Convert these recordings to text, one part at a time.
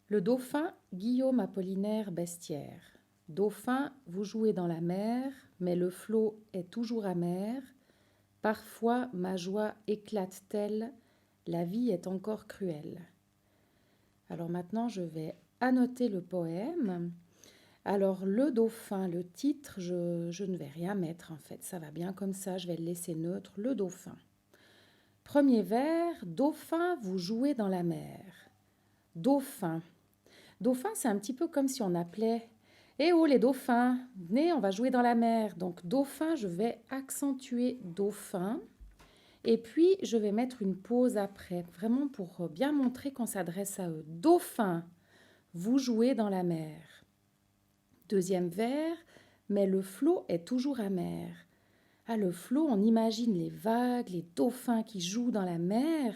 Le dauphin Guillaume Apollinaire Bestiaire. Dauphin, vous jouez dans la mer, mais le flot est toujours amer. Parfois ma joie éclate-t-elle, la vie est encore cruelle. Alors maintenant, je vais annoter le poème. Alors le dauphin, le titre, je ne vais rien mettre en fait, ça va bien comme ça, je vais le laisser neutre, le dauphin. Premier vers, dauphin, vous jouez dans la mer. Dauphin. Dauphin, c'est un petit peu comme si on appelait eh oh les dauphins, venez, on va jouer dans la mer. Donc dauphin, je vais accentuer dauphin. Et puis, je vais mettre une pause après, vraiment pour bien montrer qu'on s'adresse à eux. Dauphin, vous jouez dans la mer. Deuxième vers, mais le flot est toujours amer. Ah, le flot, on imagine les vagues, les dauphins qui jouent dans la mer.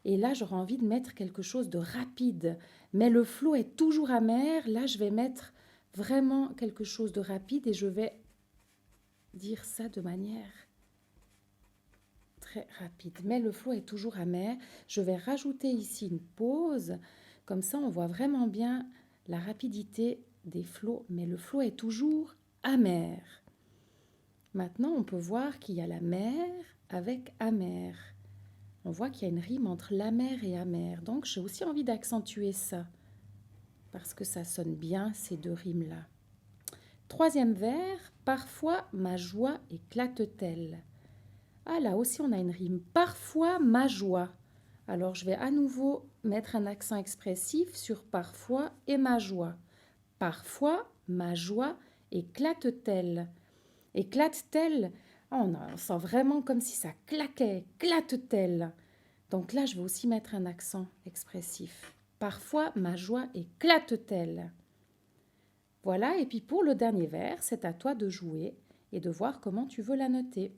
Et là, j'aurais envie de mettre quelque chose de rapide. Mais le flot est toujours amer. Là, je vais mettre vraiment quelque chose de rapide et je vais dire ça de manière très rapide. Mais le flot est toujours amer. Je vais rajouter ici une pause. Comme ça, on voit vraiment bien la rapidité des flots. Mais le flot est toujours amer. Maintenant, on peut voir qu'il y a la mer avec amer. On voit qu'il y a une rime entre la mer et amer. Donc, j'ai aussi envie d'accentuer ça parce que ça sonne bien, ces deux rimes-là. Troisième vers, parfois ma joie éclate-t-elle. Ah, là aussi, on a une rime. Parfois ma joie. Alors, je vais à nouveau mettre un accent expressif sur parfois et ma joie. Parfois ma joie éclate-t-elle. Éclate-t-elle? On sent vraiment comme si ça claquait. Éclate-t-elle? Donc là, je vais aussi mettre un accent expressif. Parfois, ma joie éclate-t-elle? Voilà, et puis pour le dernier vers, c'est à toi de jouer et de voir comment tu veux la noter.